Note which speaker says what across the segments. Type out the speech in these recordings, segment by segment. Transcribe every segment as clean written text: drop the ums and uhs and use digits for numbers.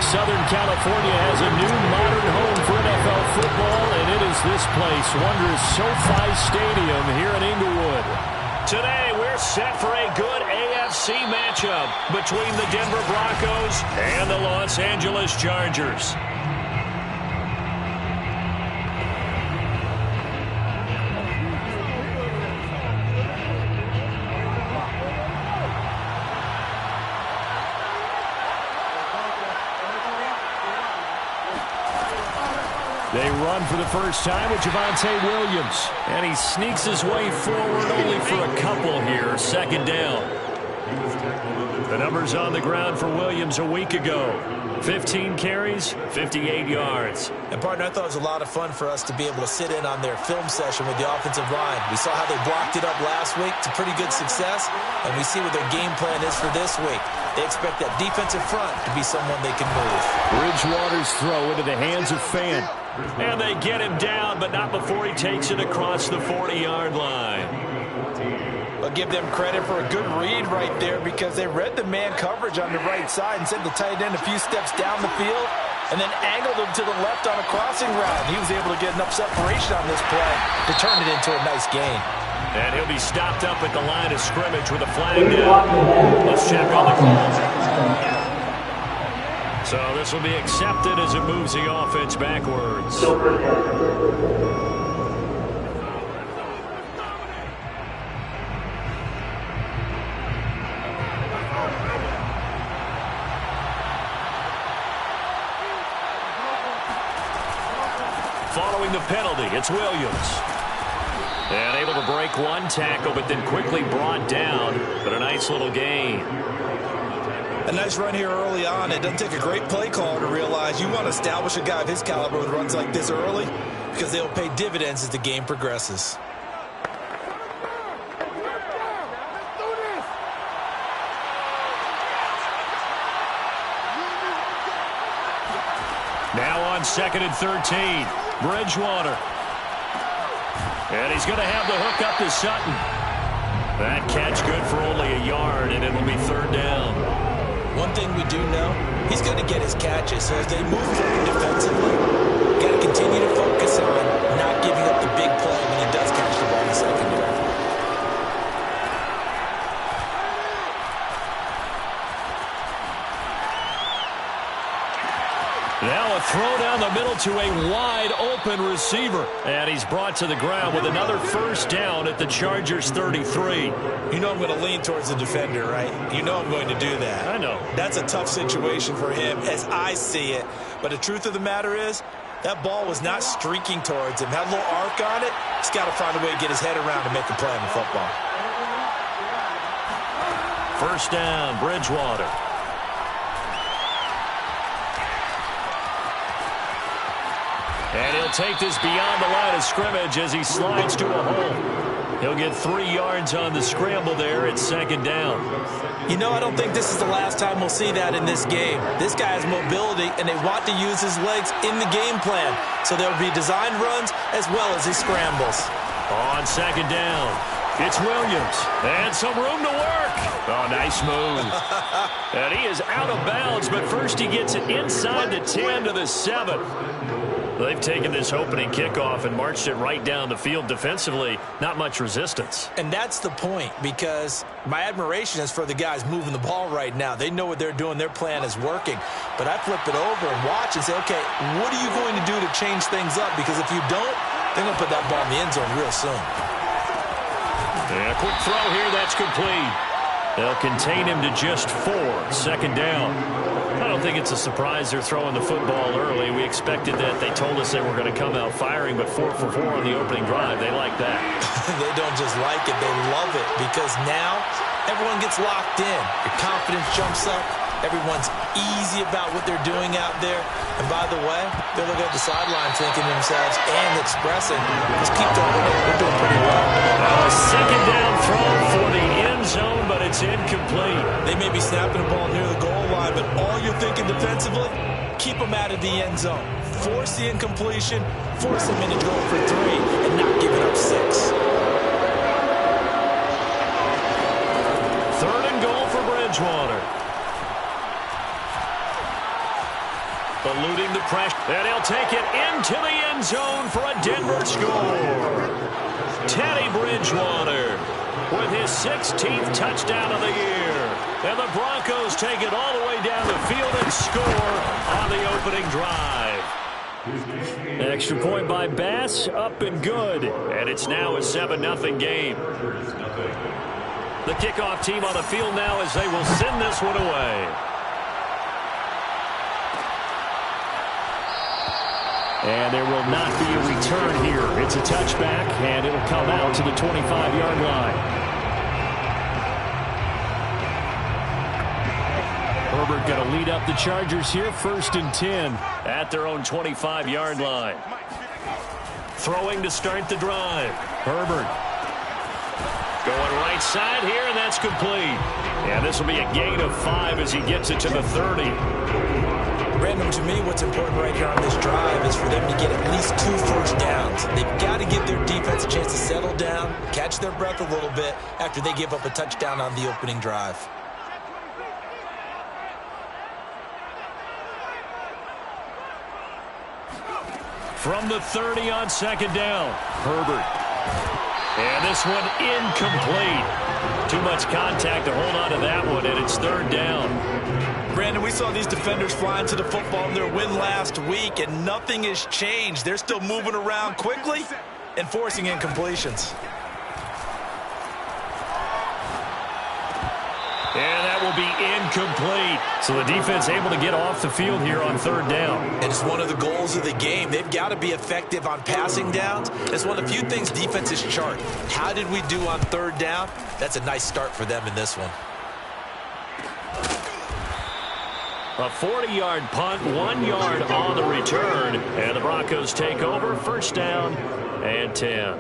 Speaker 1: Southern California has a new modern home for NFL football, and it is this place, wondrous SoFi Stadium here in Inglewood. Today, we're set for a good AFC matchup between the Denver Broncos and the Los Angeles Chargers. They run for the first time with Javonte Williams. And he sneaks his way forward only for a couple here. Second down. The numbers on the ground for Williams a week ago. 15 carries, 58 yards.
Speaker 2: And, partner, I thought it was a lot of fun for us to be able to sit in on their film session with the offensive line. We saw how they blocked it up last week to pretty good success, and we see what their game plan is for this week. They expect that defensive front to be someone they can move.
Speaker 1: Bridgewater's throw into the hands of Fant. And they get him down, but not before he takes it across the 40-yard line.
Speaker 2: I'll give them credit for a good read right there because they read the man coverage on the right side and sent the tight end a few steps down the field and then angled him to the left on a crossing route. He was able to get enough separation on this play to turn it into a nice gain.
Speaker 1: And he'll be stopped up at the line of scrimmage with a flag down. Let's check on the call. So this will be accepted as it moves the offense backwards. Following the penalty, it's Williams. And able to break one tackle, but then quickly brought down. But a nice little gain.
Speaker 2: A nice run here early on. It doesn't take a great play caller to realize you want to establish a guy of his caliber with runs like this early because they'll pay dividends as the game progresses.
Speaker 1: Now on 2nd and 13, Bridgewater. And he's going to have the hook up to Sutton. That catch good for only a yard, and it'll be third down.
Speaker 2: One thing we do know, he's going to get his catches. So as they move forward defensively, got to continue to focus on not giving up the big play when he does catch the ball in the secondary.
Speaker 1: Now a throw down the middle to a wide open receiver. And he's brought to the ground with another first down at the Chargers 33.
Speaker 2: You know I'm going to lean towards the defender, right? You know I'm going to do that.
Speaker 1: I know.
Speaker 2: That's a tough situation for him as I see it. But the truth of the matter is, that ball was not streaking towards him. Had a little arc on it. He's got to find a way to get his head around and make a play on the football.
Speaker 1: First down, Bridgewater. And he'll take this beyond the line of scrimmage as he slides to a hole. He'll get 3 yards on the scramble there at second down.
Speaker 2: You know, I don't think this is the last time we'll see that in this game. This guy has mobility, and they want to use his legs in the game plan. So there'll be designed runs as well as his scrambles.
Speaker 1: On second down, it's Williams. And some room to work. Oh, nice move. And he is out of bounds, but first he gets it inside the 10 to the 7. They've taken this opening kickoff and marched it right down the field defensively. Not much resistance.
Speaker 2: And that's the point, because my admiration is for the guys moving the ball right now. They know what they're doing. Their plan is working. But I flip it over and watch and say, okay, what are you going to do to change things up? Because if you don't, they're going to put that ball in the end zone real soon.
Speaker 1: And a quick throw here. That's complete. They'll contain him to just 4. Second down. I don't think it's a surprise they're throwing the football early. We expected that. They told us they were going to come out firing, but 4 for 4 on the opening drive. They like that.
Speaker 2: They don't just like it. They love it, because now everyone gets locked in. Your confidence jumps up. Everyone's easy about what they're doing out there. And by the way, they're looking at the sideline thinking to themselves and expressing, let's keep throwing it. We're doing pretty well.
Speaker 1: A second down throw for the end zone, but it's incomplete.
Speaker 2: They may be snapping the ball near the goal line, but all you're thinking defensively, keep them out of the end zone. Force the incompletion, force them into going for 3, and not giving up 6.
Speaker 1: Third and goal for Bridgewater. Eluding the pressure. And he'll take it into the end zone for a Denver score. Teddy Bridgewater with his 16th touchdown of the year. And the Broncos take it all the way down the field and score on the opening drive. Extra point by Bass, up and good. And it's now a 7-0 game. The kickoff team on the field now as they will send this one away. And there will not be a return here. It's a touchback, and it'll come out to the 25-yard line. Herbert going to lead up the Chargers here, 1st and 10 at their own 25-yard line. Throwing to start the drive. Herbert going right side here, and that's complete. And this will be a gain of 5 as he gets it to the 30.
Speaker 2: Brandon, to me, what's important right here on this drive is for them to get at least 2 first downs. They've got to give their defense a chance to settle down, catch their breath a little bit after they give up a touchdown on the opening drive.
Speaker 1: From the 30 on 2nd down, Herbert. And this one incomplete. Too much contact to hold on to that one, and it's 3rd down.
Speaker 2: Brandon, we saw these defenders fly into the football in their win last week, and nothing has changed. They're still moving around quickly and forcing incompletions.
Speaker 1: And that will be incomplete. So the defense able to get off the field here on 3rd down.
Speaker 2: And it's one of the goals of the game. They've got to be effective on passing downs. It's one of the few things defenses chart. How did we do on 3rd down? That's a nice start for them in this one.
Speaker 1: A 40-yard punt, 1 yard on the return. And the Broncos take over, 1st down and 10.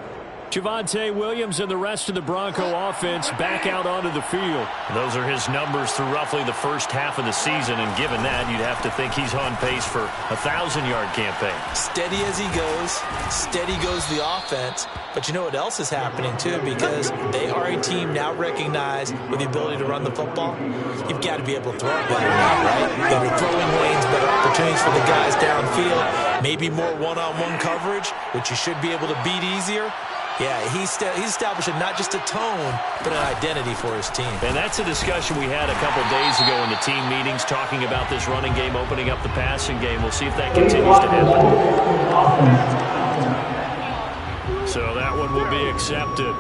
Speaker 1: Javonte Williams and the rest of the Bronco offense back out onto the field. Those are his numbers through roughly the first half of the season, and given that, you'd have to think he's on pace for a 1,000-yard campaign.
Speaker 2: Steady as he goes, steady goes the offense. But you know what else is happening, too, because they are a team now recognized with the ability to run the football. You've got to be able to throw it better now, right? Better throwing lanes, better opportunities for the guys downfield, maybe more one-on-one coverage, which you should be able to beat easier. Yeah, he's establishing not just a tone, but an identity for his team.
Speaker 1: And that's a discussion we had a couple days ago in the team meetings, talking about this running game, opening up the passing game. We'll see if that continues to happen. So that one will be accepted.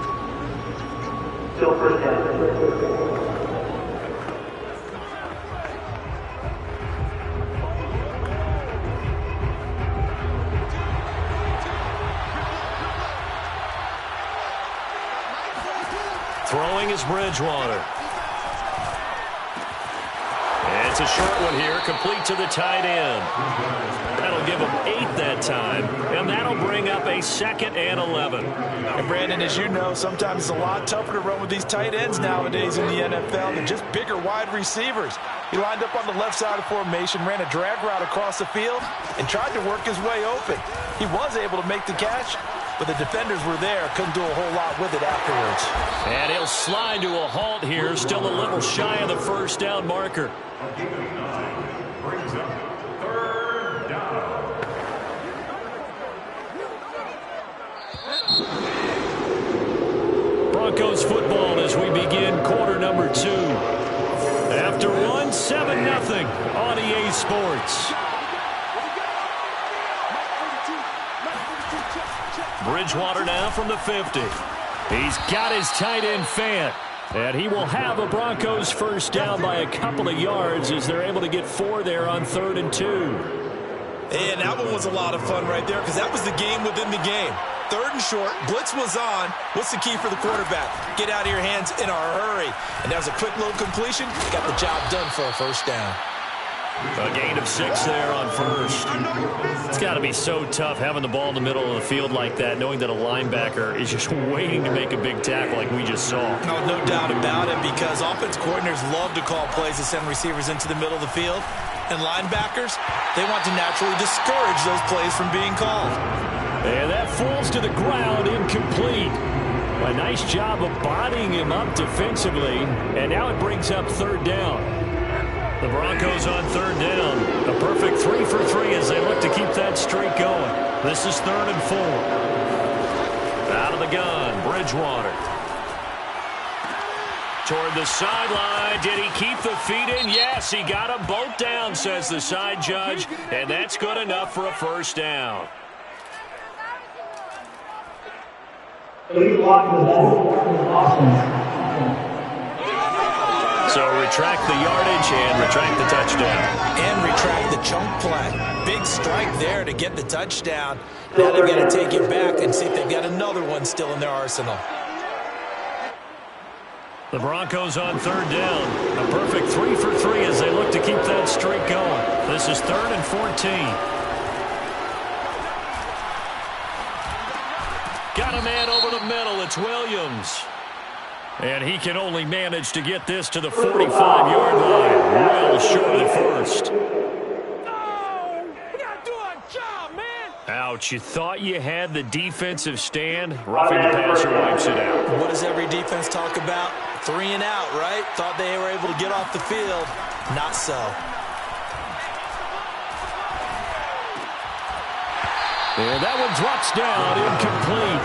Speaker 3: Still 1st down.
Speaker 1: Throwing is Bridgewater. And it's a short one here, complete to the tight end. That'll give him 8 that time, and that'll bring up a 2nd and 11.
Speaker 2: And Brandon, as you know, sometimes it's a lot tougher to run with these tight ends nowadays in the NFL than just bigger wide receivers. He lined up on the left side of formation, ran a drag route across the field, and tried to work his way open. He was able to make the catch, but the defenders were there, couldn't do a whole lot with it afterwards.
Speaker 1: And he'll slide to a halt here, still a little shy of the 1st down marker.
Speaker 3: Brings up 3rd down.
Speaker 1: Broncos football as we begin quarter number 2. After one, 7-0 on EA Sports. Bridgewater now from the 50. He's got his tight end Fant. And he will have a Broncos 1st down by a couple of yards as they're able to get 4 there on 3rd and 2.
Speaker 2: And that one was a lot of fun right there because that was the game within the game. 3rd and short, blitz was on. What's the key for the quarterback? Get out of your hands in a hurry. And that was a quick little completion. Got the job done for a 1st down.
Speaker 1: A gain of 6 there on 1st. It's got to be so tough having the ball in the middle of the field like that, knowing that a linebacker is just waiting to make a big tackle like we just saw.
Speaker 2: No doubt about it, because offense coordinators love to call plays to send receivers into the middle of the field. And linebackers, they want to naturally discourage those plays from being called.
Speaker 1: And that falls to the ground, incomplete. A nice job of bodying him up defensively, and now it brings up 3rd down. The Broncos on 3rd down. A perfect 3 for 3 as they look to keep that streak going. This is 3rd and 4. Out of the gun, Bridgewater. Toward the sideline. Did he keep the feet in? Yes, he got them both down, says the side judge, and that's good enough for a first down. So retract the yardage and retract the touchdown.
Speaker 2: And retract the chunk play. Big strike there to get the touchdown. Now they've got to take it back and see if they've got another one still in their arsenal.
Speaker 1: The Broncos on 3rd down. A perfect 3 for 3 as they look to keep that streak going. This is 3rd and 14. Got a man over the middle. It's Williams. And he can only manage to get this to the 45-yard line. Well short of the first. Ouch, you thought you had the defensive stand. Roughing the passer wipes it out.
Speaker 2: What does every defense talk about? 3 and out, right? Thought they were able to get off the field. Not so.
Speaker 1: And that one drops down, incomplete.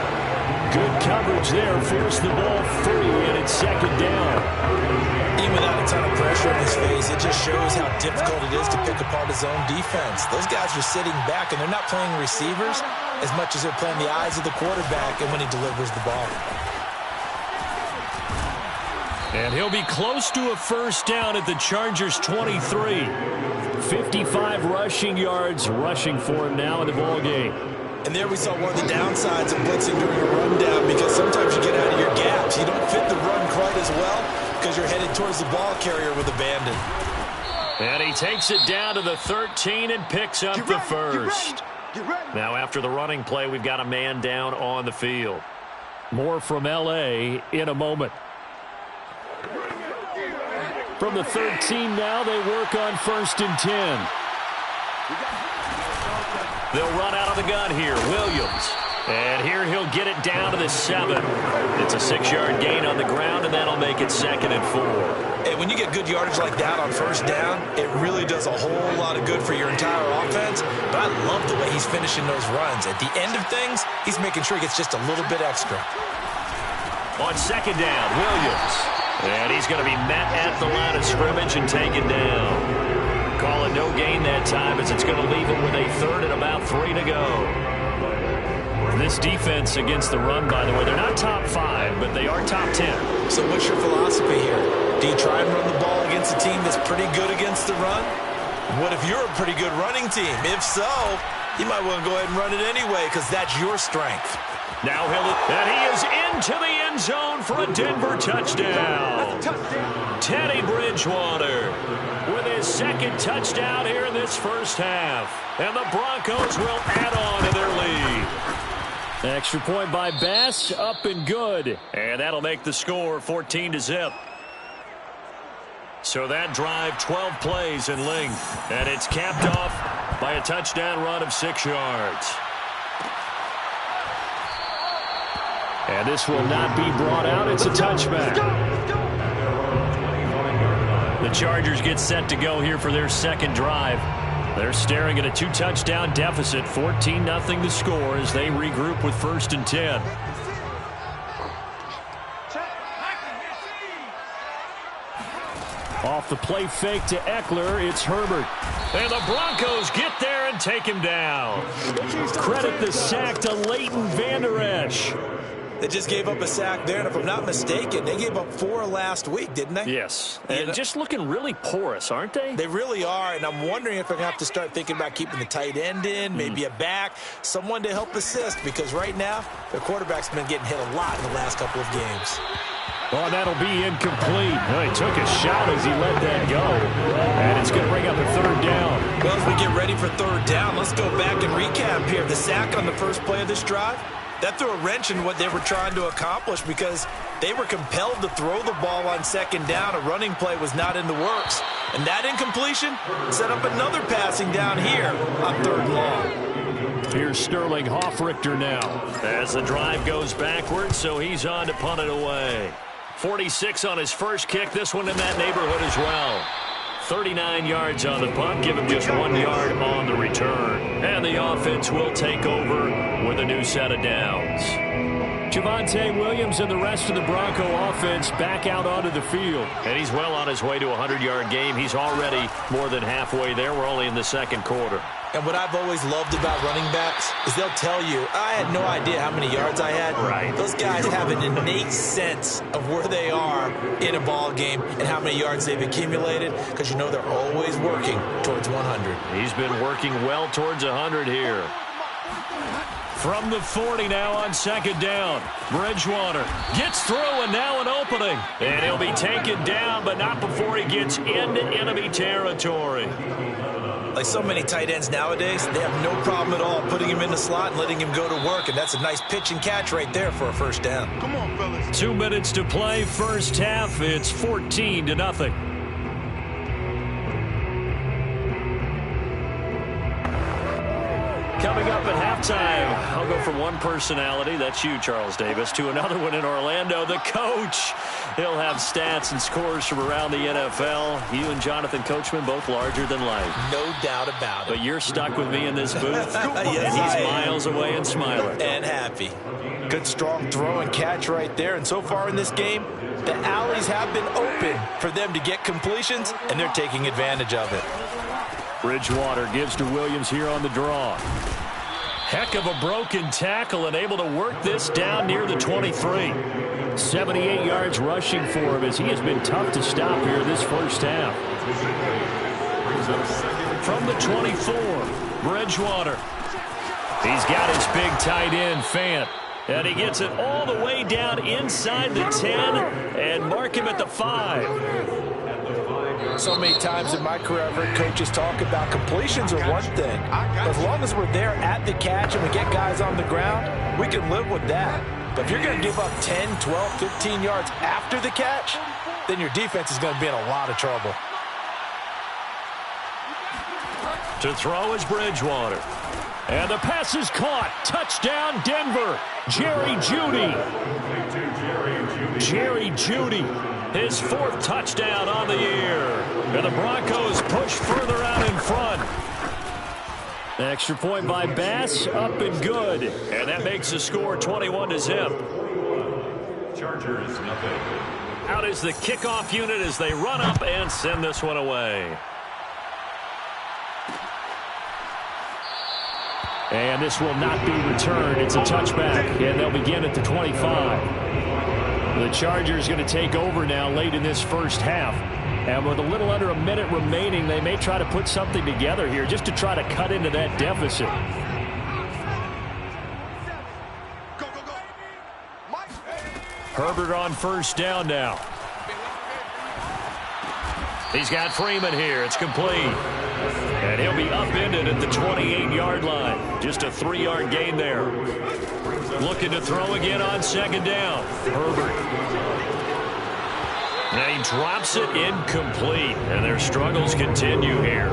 Speaker 1: Good coverage there, forced the ball free, and it's 2nd down.
Speaker 2: Even without a ton of pressure in his face, it just shows how difficult it is to pick apart his own defense. Those guys are sitting back, and they're not playing receivers as much as they're playing the eyes of the quarterback and when he delivers the ball.
Speaker 1: And he'll be close to a first down at the Chargers' 23. 55 rushing yards rushing for him now in the ballgame.
Speaker 2: And there we saw one of the downsides of blitzing during a rundown, because sometimes you get out of your gaps. You don't fit the run quite as well because you're headed towards the ball carrier with abandon.
Speaker 1: And he takes it down to the 13 and picks up the first. Now after the running play, we've got a man down on the field. More from L.A. in a moment. From the 13 now, they work on 1st and 10. They'll run out of the gun here. Williams. And here he'll get it down to the 7. It's a 6-yard gain on the ground, and that'll make it 2nd and 4.
Speaker 2: Hey, when you get good yardage like that on 1st down, it really does a whole lot of good for your entire offense. But I love the way he's finishing those runs. At the end of things, he's making sure he gets just a little bit extra.
Speaker 1: On 2nd down, Williams. And he's going to be met at the line of scrimmage and taken down. Call it no gain that time, as it's going to leave him with a 3rd and about 3 to go. This defense against the run, by the way, they're not top 5, but they are top 10.
Speaker 2: So what's your philosophy here? Do you try and run the ball against a team that's pretty good against the run? What if you're a pretty good running team? If so, you might want to go ahead and run it anyway, because that's your strength.
Speaker 1: Now and he is into the end zone for a Denver touchdown. Teddy Bridgewater with his 2nd touchdown here in this first half. And the Broncos will add on to their lead. Extra point by Bass, up and good. And that'll make the score 14-0. So that drive, 12 plays in length. And it's capped off by a touchdown run of 6 yards. And this will not be brought out. It's a touchback. The Chargers get set to go here for their 2nd drive. They're staring at a 2-touchdown deficit, 14-0 the score as they regroup with 1st and 10. Off the play fake to Eckler, it's Herbert. And the Broncos get there and take him down. Credit the sack to Leighton Vander Esch.
Speaker 2: They just gave up a sack there, and if I'm not mistaken, they gave up 4 last week, didn't they?
Speaker 1: Yes, and just looking really porous, aren't they?
Speaker 2: They really are, and I'm wondering if they're going to have to start thinking about keeping the tight end in, maybe a back, someone to help assist, because right now, their quarterback's been getting hit a lot in the last couple of games.
Speaker 1: Oh, that'll be incomplete. Well, he took a shot as he let that go, and it's going to bring up a 3rd down.
Speaker 2: Well, as we get ready for 3rd down, let's go back and recap here. The sack on the first play of this drive, that threw a wrench in what they were trying to accomplish, because they were compelled to throw the ball on 2nd down. A running play was not in the works. And that incompletion set up another passing down here on 3rd and long.
Speaker 1: Here's Sterling Hoffrichter now as the drive goes backwards, so he's on to punt it away. 46 on his first kick. This one in that neighborhood as well. 39 yards on the punt, give him just 1 yard on the return. And the offense will take over with a new set of downs. Javonte Williams and the rest of the Bronco offense back out onto the field. And he's well on his way to a 100-yard game. He's already more than halfway there. We're only in the second quarter.
Speaker 2: And what I've always loved about running backs is they'll tell you, I had no idea how many yards I had.
Speaker 1: Right.
Speaker 2: Those guys have an innate sense of where they are in a ball game and how many yards they've accumulated, because you know they're always working towards 100.
Speaker 1: He's been working well towards 100 here. From the 40 now on second down. Bridgewater gets through, and now an opening. And he'll be taken down, but not before he gets into enemy territory.
Speaker 2: Like so many tight ends nowadays, they have no problem at all putting him in the slot and letting him go to work, and that's a nice pitch and catch right there for a first down.
Speaker 3: Come on, fellas.
Speaker 1: 2 minutes to play, first half. It's 14-0. Coming up at halftime, I'll go from one personality, that's you, Charles Davis, to another one in Orlando, the coach. He'll have stats and scores from around the NFL. You and Jonathan Coachman, both larger than life.
Speaker 2: No doubt about it.
Speaker 1: But you're stuck with me in this booth,
Speaker 2: Yes,
Speaker 1: and
Speaker 2: I
Speaker 1: he's
Speaker 2: am.
Speaker 1: miles away and smiling.
Speaker 2: And happy. Good strong throw and catch right there. And so far in this game, the alleys have been open for them to get completions, and they're taking advantage of it.
Speaker 1: Bridgewater gives to Williams here on the draw. Heck of a broken tackle and able to work this down near the 23. 78 yards rushing for him as he has been tough to stop here this first half. From the 24, Bridgewater. He's got his big tight end, Fant. And he gets it all the way down inside the 10 and mark him at the 5.
Speaker 2: So many times in my career, I've heard coaches talk about completions are one thing. But as long as we're there at the catch and we get guys on the ground, we can live with that. But if you're going to give up 10, 12, 15 yards after the catch, then your defense is going to be in a lot of trouble.
Speaker 1: To throw is Bridgewater. And the pass is caught. Touchdown, Denver. Jerry Jeudy. Jerry Jeudy. His 4th touchdown on the year. And the Broncos push further out in front. Extra point by Bass, up and good. And that makes the score 21-0.
Speaker 3: Chargers, nothing.
Speaker 1: Out is the kickoff unit as they run up and send this one away. And this will not be returned. It's a touchback, and they'll begin at the 25. The Chargers going to take over now late in this first half. And with a little under a minute remaining, they may try to put something together here just to try to cut into that deficit. Herbert on first down now. He's got Freeman here. It's complete. And he'll be upended at the 28-yard line. Just a 3-yard gain there. Looking to throw again on second down. Herbert. And he drops it incomplete. And their struggles continue here.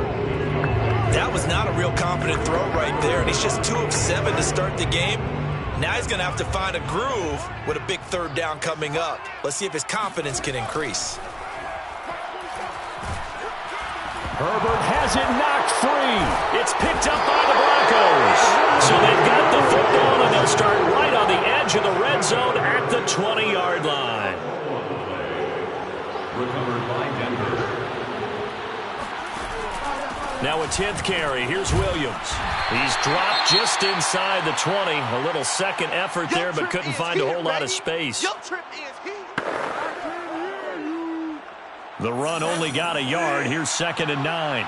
Speaker 2: That was not a real confident throw right there, and he's just 2 of 7 to start the game. Now he's going to have to find a groove with a big third down coming up. Let's see if his confidence can increase.
Speaker 1: Herbert has it knocked free. It's picked up by the Broncos. So they've got the football, and they'll start right on the edge of the red zone at the 20-yard line.
Speaker 3: Recovered by Denver.
Speaker 1: Now a 10th carry. Here's Williams. He's dropped just inside the 20. A little second effort there, but couldn't find a whole lot of space. The run only got a yard. Here's 2nd and 9.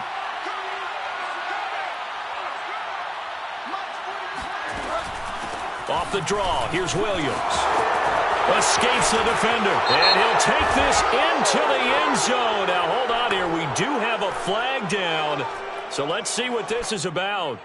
Speaker 1: Off the draw. Here's Williams. Escapes the defender. And he'll take this into the end zone. Now, hold on here. We do have a flag down. So let's see what this is about.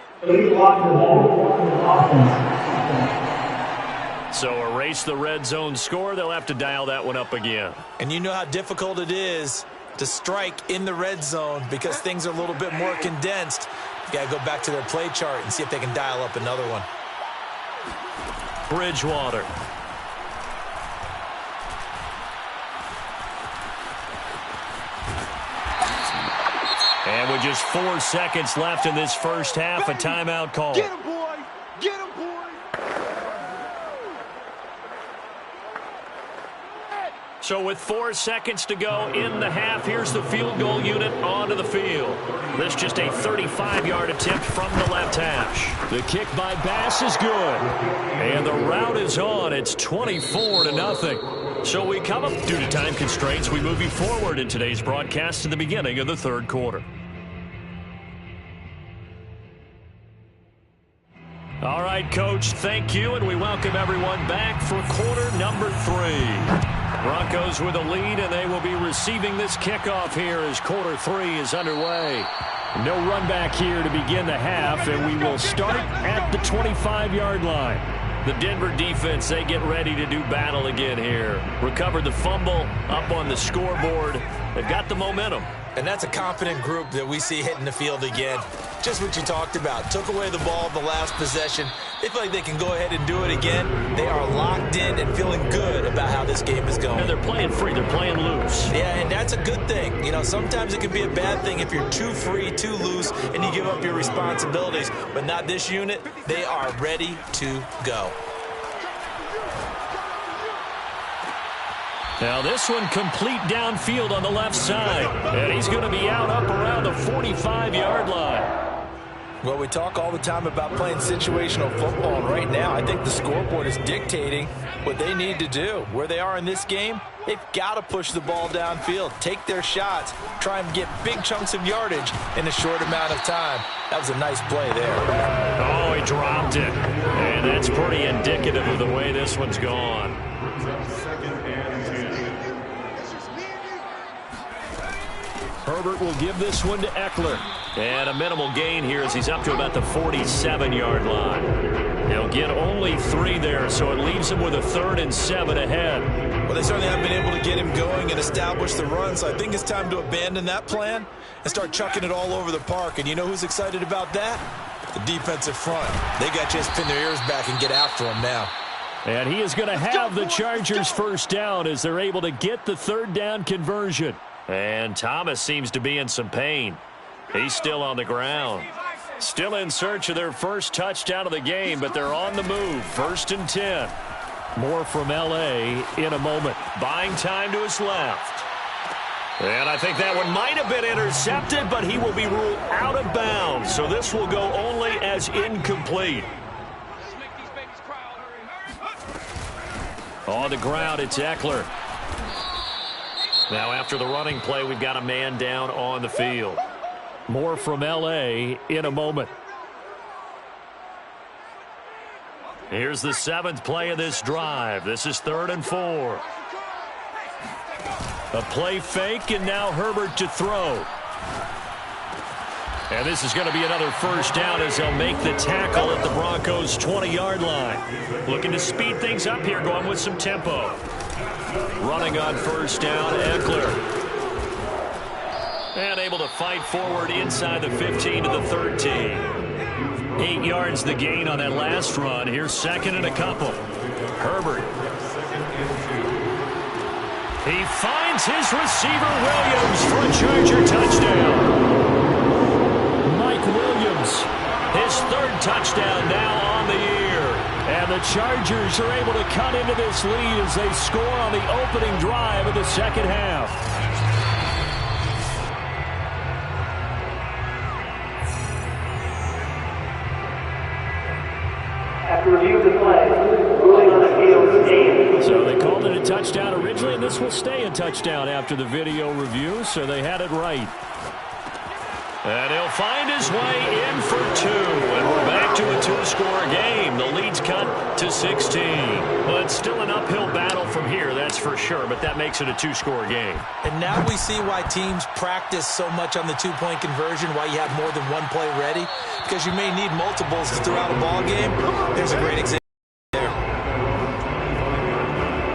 Speaker 1: So erase the red zone score. They'll have to dial that one up again.
Speaker 2: And you know how difficult it is to strike in the red zone because things are a little bit more condensed. You got to go back to their play chart and see if they can dial up another one.
Speaker 1: Bridgewater. And with just 4 seconds left in this first half, a timeout call.
Speaker 3: Get him, boy! Get him, boy!
Speaker 1: So with 4 seconds to go in the half, here's the field goal unit onto the field. This just a 35-yard attempt from the left hash. The kick by Bass is good. And the route is on. It's 24-0. So we come up due to time constraints. We move you forward in today's broadcast to the beginning of the third quarter. All right, Coach, thank you, and we welcome everyone back for quarter number 3. Broncos with a lead, and they will be receiving this kickoff here as quarter 3 is underway. No run back here to begin the half, and we will start at the 25-yard line. The Denver defense, they get ready to do battle again here. Recovered the fumble, up on the scoreboard. They've got the momentum.
Speaker 2: And that's a confident group that we see hitting the field again. Just what you talked about. Took away the ball the last possession. They feel like they can go ahead and do it again. They are locked in and feeling good about how this game is going.
Speaker 1: And they're playing free. They're playing loose.
Speaker 2: Yeah, and that's a good thing. You know, sometimes it can be a bad thing if you're too free, too loose, and you give up your responsibilities. But not this unit. They are ready to go.
Speaker 1: Now this one complete downfield on the left side. And he's going to be out up around the 45-yard line.
Speaker 2: Well, we talk all the time about playing situational football, and right now I think the scoreboard is dictating what they need to do. Where they are in this game, they've got to push the ball downfield, take their shots, try and get big chunks of yardage in a short amount of time. That was a nice play there.
Speaker 1: Oh, he dropped it. And that's pretty indicative of the way this one's gone. Herbert will give this one to Eckler. And a minimal gain here as he's up to about the 47-yard line. He'll get only 3 there, so it leaves him with a 3rd and 7 ahead.
Speaker 2: Well, they certainly haven't been able to get him going and establish the run, so I think it's time to abandon that plan and start chucking it all over the park. And you know who's excited about that? The defensive front. They got to just pin their ears back and get after him now.
Speaker 1: And he is going to have the Chargers first down as they're able to get the 3rd down conversion. And Thomas seems to be in some pain. He's still on the ground. Still in search of their first touchdown of the game, but they're on the move. 1st and 10. More from L.A. in a moment. Buying time to his left. And I think that one might have been intercepted, but he will be ruled out of bounds. So this will go only as incomplete. On the ground, it's Eckler. Now after the running play, we've got a man down on the field. More from L.A. in a moment. Here's the 7th play of this drive. This is 3rd and 4. A play fake, and now Herbert to throw. And this is going to be another first down as they'll make the tackle at the Broncos' 20-yard line. Looking to speed things up here, going with some tempo. Running on first down, Eckler. And able to fight forward inside the 15 to the 13. 8 yards the gain on that last run. Here's 2nd and a couple. Herbert. He finds his receiver, Williams, for a Charger touchdown. Mike Williams, his 3rd touchdown now on the year. And the Chargers are able to cut into this lead as they score on the opening drive of the second half.
Speaker 4: After review of the play, ruling on the field stand.
Speaker 1: So they called it a touchdown originally, and this will stay a touchdown after the video review, so they had it right. And he'll find his way in for 2, and we're back to a 2-score game. The lead's cut to 16. Well, it's still an uphill battle from here, that's for sure, but that makes it a 2-score game.
Speaker 2: And now we see why teams practice so much on the 2-point conversion, why you have more than one play ready, because you may need multiples throughout a ball game. There's a great example there.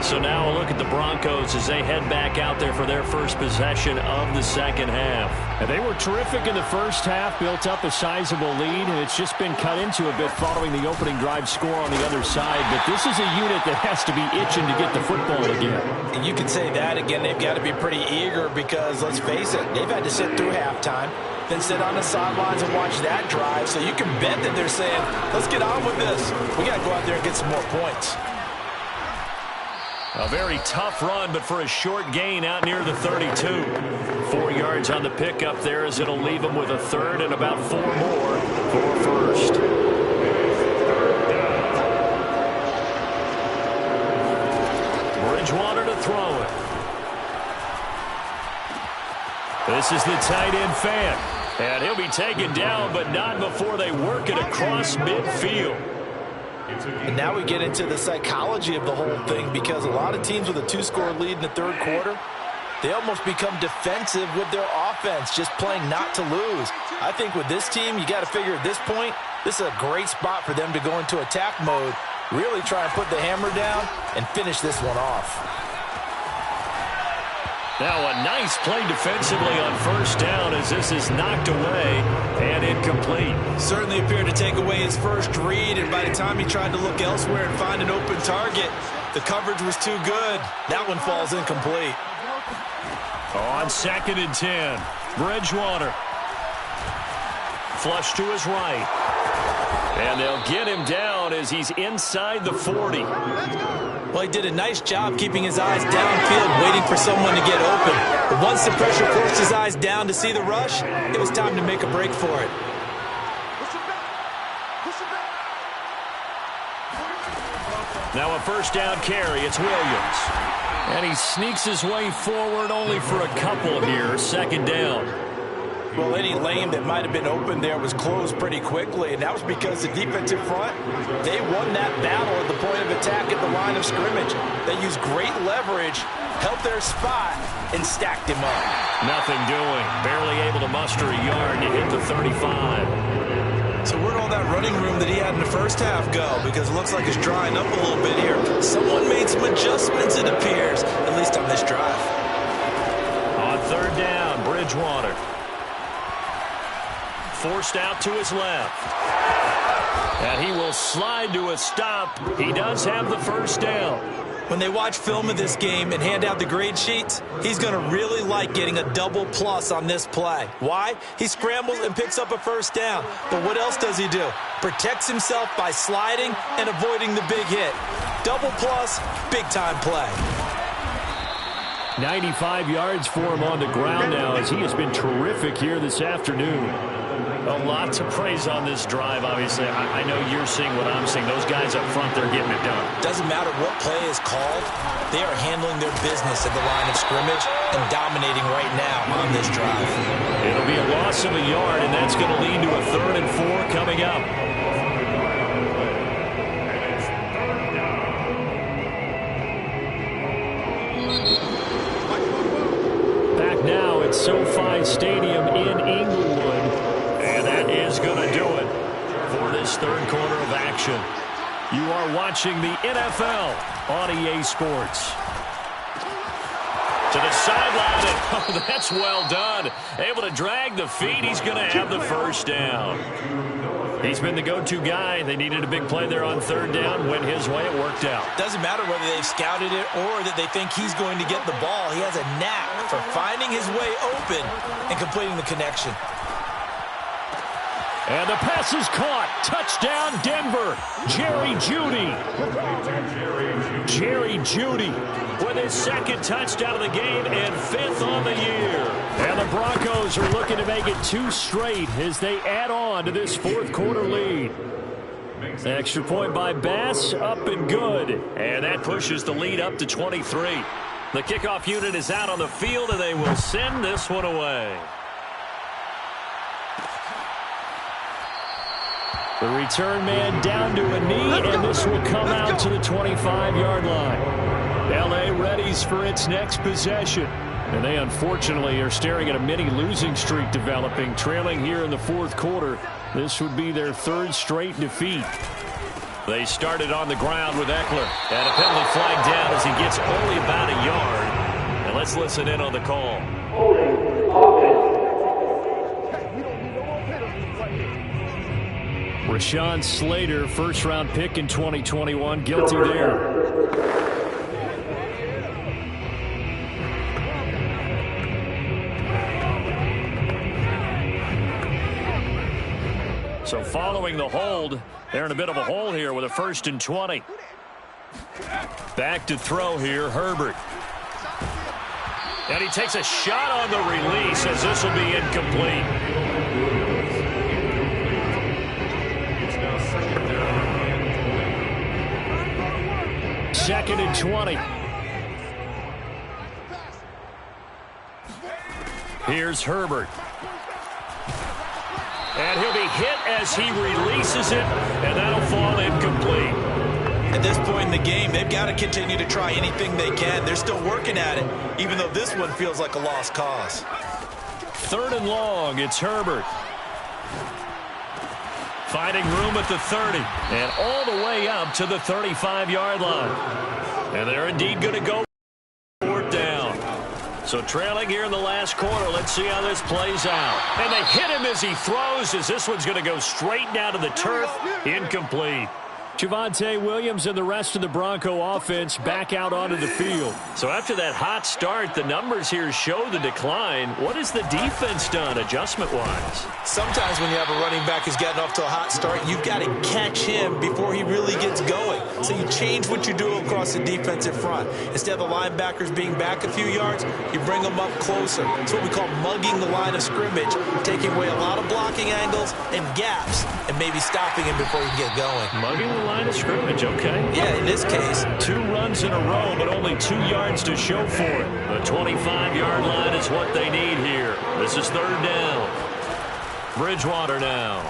Speaker 1: So now a look at the Broncos as they head back out there for their first possession of the second half. And they were terrific in the first half, built up a sizable lead, and it's just been cut into a bit following the opening drive score on the other side. But this is a unit that has to be itching to get the football again.
Speaker 2: And you can say that again. They've got to be pretty eager because, let's face it, they've had to sit through halftime. than sit on the sidelines and watch that drive. So you can bet that they're saying, let's get on with this. We got to go out there and get some more points.
Speaker 1: A very tough run, but for a short gain out near the 32. 4 yards on the pickup there as it'll leave them with a third and about 4 more for first. Bridgewater to throw it. This is the tight end fan. And he'll be taken down, but not before they work it across midfield.
Speaker 2: And now we get into the psychology of the whole thing, because a lot of teams with a 2-score lead in the third quarter, they almost become defensive with their offense, just playing not to lose. I think with this team, you got to figure at this point, this is a great spot for them to go into attack mode, really try and put the hammer down and finish this one off.
Speaker 1: Now a nice play defensively on first down as this is knocked away and incomplete.
Speaker 2: Certainly appeared to take away his first read, and by the time he tried to look elsewhere and find an open target, the coverage was too good. That one falls incomplete.
Speaker 1: On 2nd and 10, Bridgewater. Flush to his right. And they'll get him down as he's inside the 40.
Speaker 2: Well, he did a nice job keeping his eyes downfield, waiting for someone to get open. But once the pressure forced his eyes down to see the rush, it was time to make a break for it.
Speaker 1: Now a first down carry. It's Williams. And he sneaks his way forward only for a couple here. 2nd down.
Speaker 2: Well, any lane that might have been open there was closed pretty quickly, and that was because the defensive front, they won that battle at the point of attack at the line of scrimmage. They used great leverage, held their spot, and stacked him up.
Speaker 1: Nothing doing. Barely able to muster a yard to hit the 35.
Speaker 2: So where'd all that running room that he had in the first half go? Because it looks like it's drying up a little bit here. Someone made some adjustments, it appears, at least on this drive.
Speaker 1: On 3rd down, Bridgewater. Forced out to his left. And he will slide to a stop. He does have the first down.
Speaker 2: When they watch film of this game and hand out the grade sheets, he's going to really like getting a double plus on this play. Why? He scrambles and picks up a first down. But what else does he do? Protects himself by sliding and avoiding the big hit. Double plus, big-time play.
Speaker 1: 95 yards for him on the ground now as he has been terrific here this afternoon. A lot to praise on this drive, obviously. I know you're seeing what I'm seeing. Those guys up front, they're getting it done.
Speaker 2: Doesn't matter what play is called. They are handling their business at the line of scrimmage and dominating right now on this drive.
Speaker 1: It'll be a loss of a yard, and that's going to lead to a 3rd and 4 coming up. Back now at SoFi Stadium in Inglewood. And that is going to do it for this third quarter of action. You are watching the NFL on EA Sports. To the sideline. Oh, that's well done. Able to drag the feet. He's going to have the first down. He's been the go-to guy. They needed a big play there on 3rd down. Went his way. It worked out.
Speaker 2: Doesn't matter whether they've scouted it or that they think he's going to get the ball. He has a knack for finding his way open and completing the connection.
Speaker 1: And the pass is caught. Touchdown, Denver. Jerry Jeudy. Jerry Jeudy with his 2nd touchdown of the game and 5th on the year. And the Broncos are looking to make it 2 straight as they add on to this 4th quarter lead. Extra point by Bass, up and good. And that pushes the lead up to 23. The kickoff unit is out on the field, and they will send this one away. The return man down to a knee, and this will come out to the 25-yard line. L.A. readies for its next possession. And they, unfortunately, are staring at a mini losing streak developing, trailing here in the 4th quarter. This would be their 3rd straight defeat. They started on the ground with Eckler. And a penalty flag down as he gets only about a yard. And let's listen in on the call. Rashawn Slater, first-round pick in 2021, guilty there. So following the hold, they're in a bit of a hole here with a 1st and 20. Back to throw here, Herbert. And he takes a shot on the release as this will be incomplete. Second and 20. Here's Herbert. And he'll be hit as he releases it, and that'll fall incomplete.
Speaker 2: At this point in the game, they've got to continue to try anything they can. They're still working at it, even though this one feels like a lost cause.
Speaker 1: 3rd and long, it's Herbert. Finding room at the 30, and all the way up to the 35-yard line. And they're indeed going to go 4th down. So trailing here in the last quarter, let's see how this plays out. And they hit him as he throws, as this one's going to go straight down to the turf. Incomplete. Javonte Williams and the rest of the Bronco offense back out onto the field. So after that hot start, the numbers here show the decline. What has the defense done adjustment-wise?
Speaker 2: Sometimes when you have a running back who's gotten off to a hot start, you've got to catch him before he really gets going. So you change what you do across the defensive front. Instead of the linebackers being back a few yards, you bring them up closer. It's what we call mugging the line of scrimmage, taking away a lot of blocking angles and gaps, and maybe stopping him before he can get going.
Speaker 1: Mugging the line of scrimmage, okay.
Speaker 2: Yeah, in this case.
Speaker 1: 2 runs in a row, but only 2 yards to show for it. The 25-yard line is what they need here. This is 3rd down. Bridgewater now.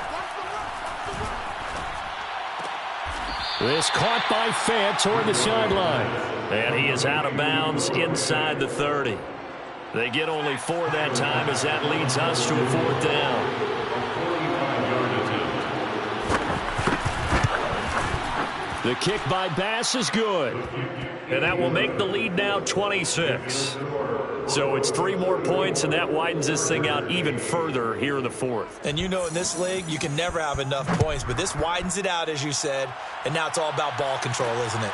Speaker 1: This caught by Fant toward the sideline. And he is out of bounds inside the 30. They get only 4 that time as that leads us to a 4th down. The kick by Bass is good. And that will make the lead now 26. So it's 3 more points, and that widens this thing out even further here in the 4th.
Speaker 2: And you know in this league, you can never have enough points, but this widens it out, as you said, and now it's all about ball control, isn't it?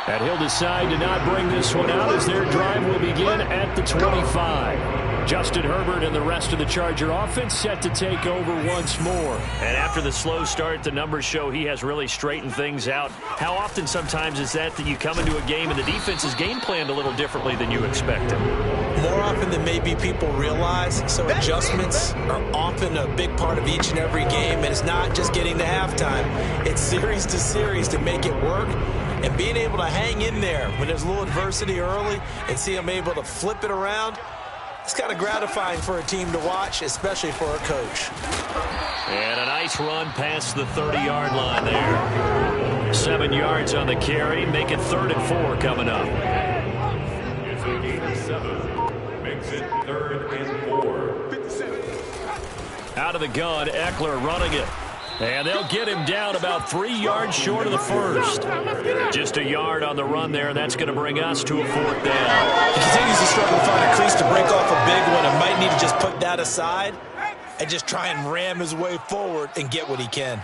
Speaker 1: And he'll decide to not bring this one out as their drive will begin at the 25. Justin Herbert and the rest of the Charger offense set to take over once more. And after the slow start, the numbers show he has really straightened things out. How often sometimes is that you come into a game and the defense is game planned a little differently than you expected?
Speaker 2: More often than maybe people realize, so adjustments are often a big part of each and every game, and it's not just getting to halftime. It's series to series to make it work, and being able to hang in there when there's a little adversity early and see them able to flip it around, it's kind of gratifying for a team to watch, especially for a coach.
Speaker 1: And a nice run past the 30-yard line there. 7 yards on the carry, make it 3rd and 4 coming up.
Speaker 5: It's a gain of 7. Makes it 3rd and 4.
Speaker 1: Out of the gun, Eckler running it. And they'll get him down about 3 yards short of the 1st. Just a yard on the run there, and that's going to bring us to a 4th down.
Speaker 2: He continues to struggle to find a crease to break off a big one and might need to just put that aside and just try and ram his way forward and get what he can.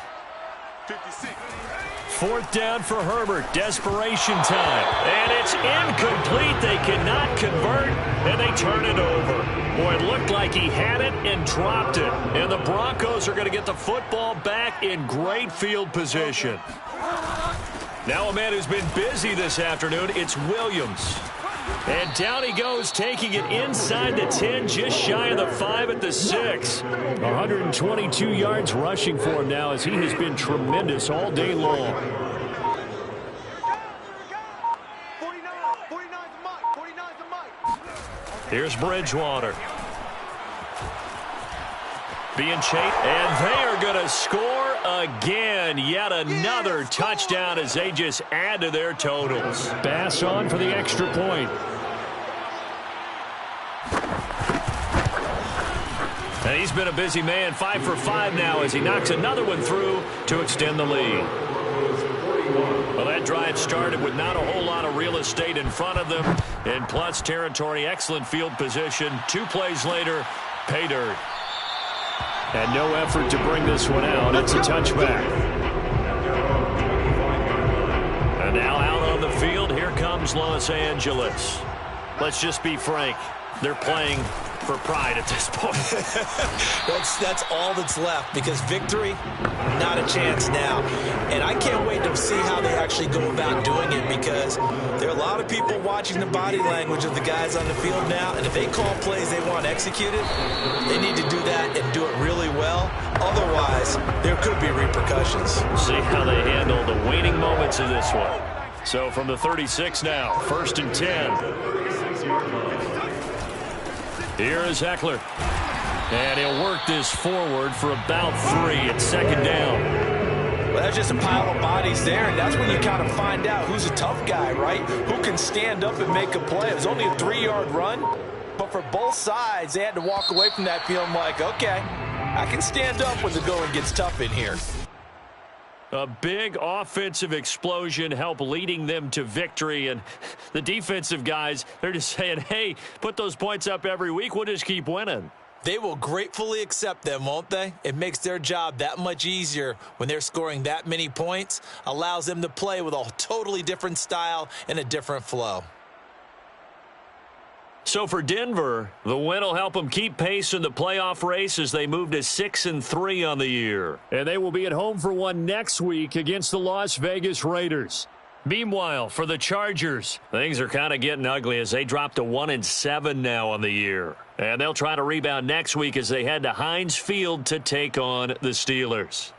Speaker 1: 4th down for Herbert. Desperation time. And it's incomplete. They cannot convert, and they turn it over. Boy, it looked like he had it and dropped it. And the Broncos are going to get the football back in great field position. Now a man who's been busy this afternoon, it's Williams. And down he goes, taking it inside the 10, just shy of the 5 at the 6. 122 yards rushing for him now as he has been tremendous all day long.
Speaker 3: 49's a mic.
Speaker 1: Here's Bridgewater. Being chased, and they are going to score again. Yet another touchdown as they just add to their totals. Bass on for the extra point. And he's been a busy man, 5 for 5 now as he knocks another one through to extend the lead. Well, that drive started with not a whole lot of real estate in front of them. In plus territory, excellent field position. 2 plays later, pay dirt. And no effort to bring this one out. It's a touchback. And now out on the field, here comes Los Angeles. Let's just be frank. They're playing for pride at this point.
Speaker 2: That's all that's left, because victory, not a chance now. And I can't wait to see how they actually go about doing it, because there are a lot of people watching the body language of the guys on the field now, and if they call plays they want executed, they need to do that and do it really well. Otherwise, there could be repercussions.
Speaker 1: We'll see how they handle the waning moments of this one. So from the 36 now, 1st and 10. Here is Ekeler. And he'll work this forward for about 3 at 2nd down.
Speaker 2: Well, that's just a pile of bodies there, and that's when you kind of find out who's a tough guy, right? Who can stand up and make a play. It was only a 3-yard run, but for both sides, they had to walk away from that feeling like, okay, I can stand up when the going gets tough in here.
Speaker 1: A big offensive explosion helped leading them to victory, and the defensive guys, they're just saying, hey, put those points up every week, we'll just keep winning.
Speaker 2: They will gratefully accept them, won't they? It makes their job that much easier when they're scoring that many points, allows them to play with a totally different style and a different flow.
Speaker 1: So for Denver, the win will help them keep pace in the playoff race as they move to 6-3 on the year. And they will be at home for one next week against the Las Vegas Raiders. Meanwhile, for the Chargers, things are kind of getting ugly as they drop to 1-7 now on the year. And they'll try to rebound next week as they head to Heinz Field to take on the Steelers.